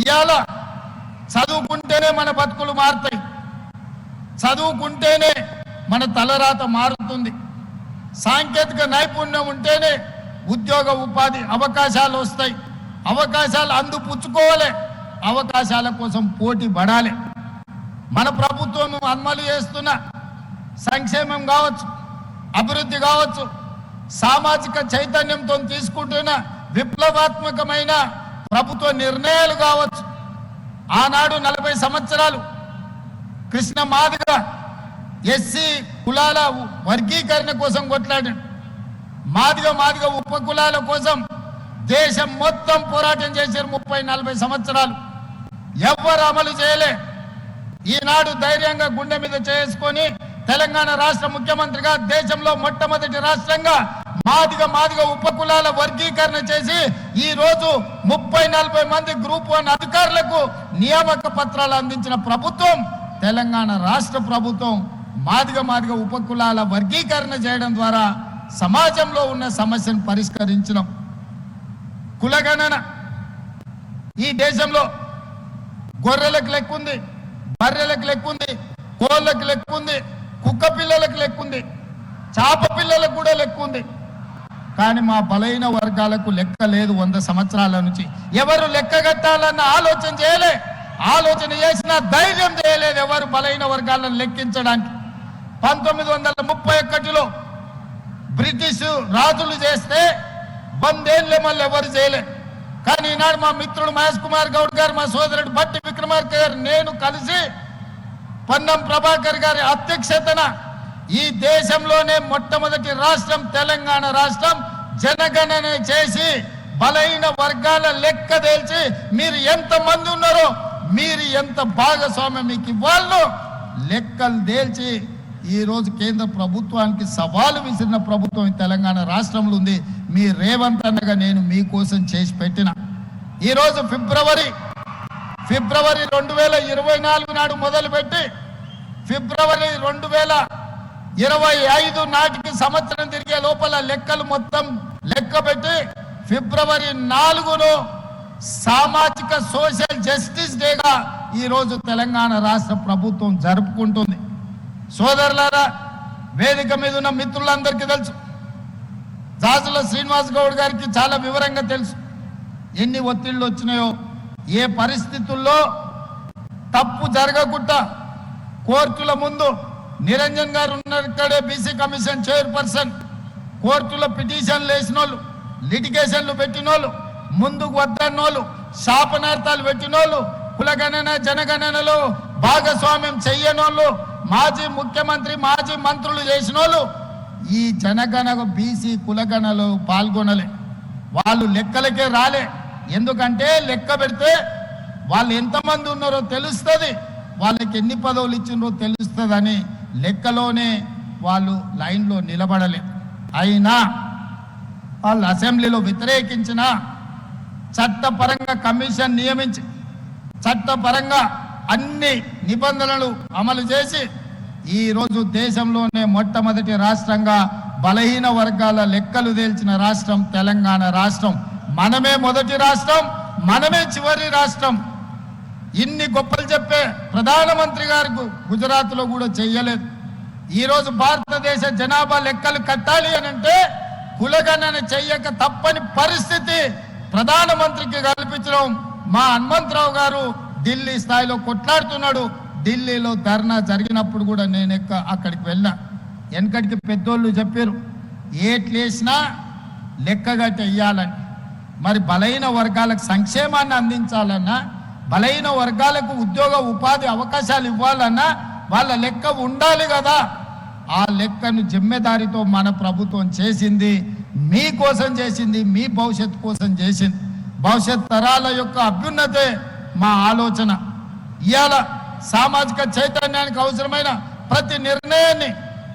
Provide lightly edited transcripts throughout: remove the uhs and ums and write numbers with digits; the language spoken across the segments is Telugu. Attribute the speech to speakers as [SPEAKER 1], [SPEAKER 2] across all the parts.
[SPEAKER 1] ఇవాళ చదువుకుంటేనే మన బతుకులు మారుతాయి, చదువుకుంటేనే మన తలరాత మారుతుంది, సాంకేతిక నైపుణ్యం ఉంటేనే ఉద్యోగ ఉపాధి అవకాశాలు వస్తాయి, అవకాశాలు అందిపుచ్చుకోవాలి, అవకాశాల కోసం పోటీ పడాలి. మన ప్రభుత్వం అమలు చేస్తున్న సంక్షేమం కావచ్చు, అభివృద్ధి కావచ్చు, సామాజిక చైతన్యంతో తీసుకుంటున్న విప్లవాత్మకమైన ప్రభుత్వ నిర్ణయాలు కావచ్చు. ఆనాడు 40 సంవత్సరాలు కృష్ణ మాదిగ ఎస్సీ కులాల వర్గీకరణ కోసం కొట్లాడాడు. మాదిగ ఉపకులాల కోసం దేశం మొత్తం పోరాటం చేశారు. 30-40 సంవత్సరాలు ఎవ్వరు అమలు చేయలే. ఈనాడు ధైర్యంగా గుండె మీద చేసుకొని తెలంగాణ రాష్ట్ర ముఖ్యమంత్రిగా దేశంలో మొట్టమొదటి రాష్ట్రంగా మాదిగ ఉపకులాల వర్గీకరణ చేసి ఈ రోజు 30-40 మంది గ్రూప్ 1 అధికారులకు నియామక పత్రాలు అందించిన ప్రభుత్వం తెలంగాణ రాష్ట్ర ప్రభుత్వం. మాదిగ ఉపకులాల వర్గీకరణ చేయడం ద్వారా సమాజంలో ఉన్న సమస్యను పరిష్కరించడం. కులగణన ఈ దేశంలో గొర్రెలకు లెక్కుంది, బర్రెలకు లెక్కుంది, కోళ్ళకు లెక్కుంది, కుక్క పిల్లలకు లెక్కుంది, చాప పిల్లలకు కూడా లెక్కుంది. కానీ మా బలైన వర్గాలకు లెక్క లేదు. 100 సంవత్సరాల నుంచి ఎవరు లెక్క కట్టాలన్న ఆలోచన చేయలే, ఆలోచన చేసిన ధైర్యం చేయలేదు ఎవరు బలైన వర్గాలను లెక్కించడానికి. 1931లో బ్రిటిష్ రాజులు చేస్తే 100 ఏళ్ళే మళ్ళీ ఎవరు చేయలే. కానీ ఈనాడు మా మిత్రుడు మహేష్ కుమార్ గౌడ్ గారు, మా సోదరుడు బట్టి విక్రమార్క గారు, నేను కలిసి పొన్నం ప్రభాకర్ గారి అధ్యక్షతన ఈ దేశంలోనే మొట్టమొదటి రాష్ట్రం తెలంగాణ రాష్ట్రం జనగణన చేసి బలైన వర్గాల లెక్క తేల్చి మీరు ఎంత మంది ఉన్నారో, మీరు ఎంత భాగస్వామ్యం మీకు ఇవ్వాలో లెక్కలు తేల్చి ఈ రోజు కేంద్ర ప్రభుత్వానికి సవాలు విసిరిన ప్రభుత్వం తెలంగాణ రాష్ట్రంలో ఉంది. మీ రేవంత్ అన్నగా నేను మీకోసం చేసి పెట్టిన ఈరోజు ఫిబ్రవరి 2024 నాడు మొదలుపెట్టి ఫిబ్రవరి 2025 నాటికి సంవత్సరం తిరిగే లోపల లెక్కలు మొత్తం లెక్క పెట్టి ఫిబ్రవరి 4ను సామాజిక సోషల్ జస్టిస్ డేగా ఈరోజు తెలంగాణ రాష్ట్ర ప్రభుత్వం జరుపుకుంటుంది. సోదరులారా, వేదిక మీద ఉన్న మిత్రులందరికీ తెలుసు, జాజుల శ్రీనివాస్ గౌడ్ గారికి చాలా వివరంగా తెలుసు ఎన్ని ఒత్తిళ్లు వచ్చినాయో. ఏ పరిస్థితుల్లో తప్పు జరగకుండా కోర్టుల ముందు నిరంజన్ గారు ఉన్నారు, ఇక్కడే బీసీ కమిషన్ చైర్పర్సన్, కోర్టులో పిటిషన్లు వేసిన వాళ్ళు, లిటిగేషన్లు పెట్టిన వాళ్ళు, ముందుకు వద్దన్నోళ్ళు, శాపనార్థాలు పెట్టిన వాళ్ళు, కులగణన జనగణనలో భాగస్వామ్యం చెయ్యనోళ్ళు, మాజీ ముఖ్యమంత్రి మాజీ మంత్రులు చేసిన వాళ్ళు ఈ జనగణ బీసీ కులగణలో పాల్గొనలే. వాళ్ళు లెక్కలకే రాలే. ఎందుకంటే లెక్క పెడితే వాళ్ళు ఎంతమంది ఉన్నారో తెలుస్తుంది, వాళ్ళకి ఎన్ని పదవులు ఇచ్చినారో తెలుస్తుందని లెక్కలోనే వాళ్ళు లైన్లో నిలబడలే. అయినా వాళ్ళు అసెంబ్లీలో వ్యతిరేకించిన చట్టపరంగా కమిషన్ నియమించి చట్టపరంగా అన్ని నిబంధనలు అమలు చేసి ఈరోజు దేశంలోనే మొట్టమొదటి రాష్ట్రంగా బలహీన వర్గాల లెక్కలు తేల్చిన రాష్ట్రం తెలంగాణ రాష్ట్రం. మనమే మొదటి రాష్ట్రం, మనమే చివరి రాష్ట్రం. ఇన్ని గొప్పలు చెప్పే ప్రధానమంత్రి గారు గుజరాత్లో కూడా చెయ్యలేదు. ఈరోజు భారతదేశ జనాభా లెక్కలు కట్టాలి అని అంటే కులగణన చెయ్యక తప్పని పరిస్థితి ప్రధానమంత్రికి కల్పించడం. మా హనుమంతరావు గారు ఢిల్లీ స్థాయిలో కొట్లాడుతున్నాడు. ఢిల్లీలో ధర్నా జరిగినప్పుడు కూడా నేను అక్కడికి వెళ్ళా. వెనకటికి పెద్దోళ్ళు చెప్పారు ఏట్లేసినా లెక్కగట్ట వెయ్యాలని. మరి బలైన వర్గాలకు సంక్షేమాన్ని అందించాలన్నా, బలైన వర్గాలకు ఉద్యోగ ఉపాధి అవకాశాలు ఇవ్వాలన్నా వాళ్ళ లెక్క ఉండాలి కదా. ఆ లెక్కను జిమ్మెదారితో మన ప్రభుత్వం చేసింది, మీకోసం చేసింది, మీ భవిష్యత్తు కోసం చేసింది. భవిష్యత్ తరాల యొక్క అభ్యున్నతే మా ఆలోచన. ఇవాళ సామాజిక చైతన్యానికి అవసరమైన ప్రతి నిర్ణయాన్ని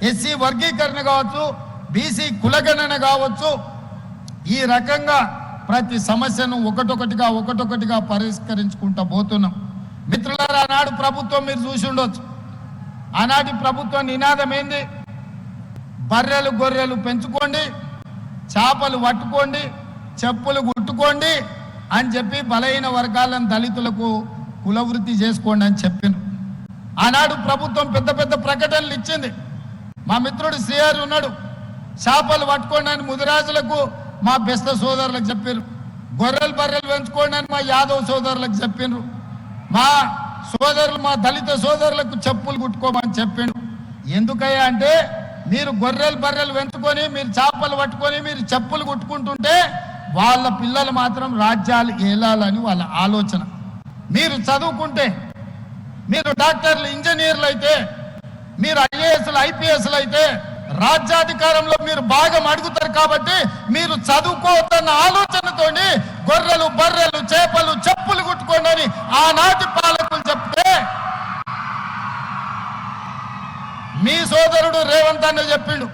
[SPEAKER 1] ఎస్సీ వర్గీకరణ కావచ్చు, బీసీ కులగణన కావచ్చు, ఈ రకంగా ప్రతి సమస్యను ఒకటొకటిగా పరిష్కరించుకుంటూ పోతున్నాం. మిత్రులారా, ఆనాడు ప్రభుత్వం మీరు చూసి ఉండొచ్చు. ఆనాటి ప్రభుత్వం నినాదం ఏంది? బర్రెలు గొర్రెలు పెంచుకోండి, చేపలు పట్టుకోండి, చెప్పులు కుట్టుకోండి, అని చెప్పి బలహీన వర్గాలను దళితులకు కులవృత్తి చేసుకోండి అని చెప్పిండ్రు. ఆనాడు ప్రభుత్వం పెద్ద పెద్ద ప్రకటనలు ఇచ్చింది. మా మిత్రుడు శ్రీహరి ఉన్నాడు, చేపలు పట్టుకోండి అని ముదిరాజులకు మా బెస్త సోదరులకు చెప్పారు. గొర్రెలు బర్రెలు పెంచుకోండి అని మా యాదవ్ సోదరులకు చెప్పిండ్రు. మా సోదరులు మా దళిత సోదరులకు చెప్పులు కుట్టుకోమని చెప్పిండు. ఎందుకయ్యా అంటే మీరు గొర్రెలు బర్రెలు పెంచుకొని మీరు చేపలు పట్టుకొని మీరు చెప్పులు కుట్టుకుంటుంటే వాళ్ళ పిల్లలు మాత్రం రాజ్యాలు ఏలాలని వాళ్ళ ఆలోచన. మీరు చదువుకుంటే మీరు డాక్టర్లు ఇంజనీర్లు అయితే మీరు ఐఏఎస్లు ఐపీఎస్లు అయితే రాజ్యాధికారంలో మీరు భాగం అడుగుతారు. కాబట్టి మీరు చదువుకోవద్దన్న ఆలోచనతోని గొర్రెలు బర్రెలు చేపలు చెప్పులు కుట్టుకోండి అని ఆనాటి పాలకులు చెప్తే మీ సోదరుడు రేవంత్ అన్న చెప్పిండు.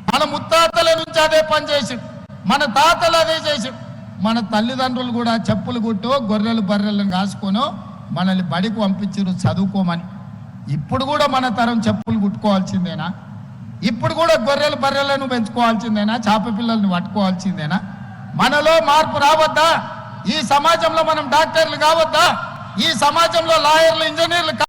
[SPEAKER 1] మన ముత్తాతల నుంచి అదే పని చేసి మన తాతలు అదే చేసి మన తల్లిదండ్రులు కూడా చెప్పులు కుట్టో గొర్రెలు బర్రెలను కాసుకొనో మనల్ని బడికి పంపించారు చదువుకోమని. ఇప్పుడు కూడా మన తరం చెప్పులు కుట్టుకోవాల్సిందేనా? ఇప్పుడు కూడా గొర్రెలు బర్రెలను పెంచుకోవాల్సిందేనా? చేప పిల్లల్ని పట్టుకోవాల్సిందేనా? మనలో మార్పు రావద్దా? ఈ సమాజంలో మనం డాక్టర్లు కావద్దా? ఈ సమాజంలో లాయర్లు ఇంజనీర్లు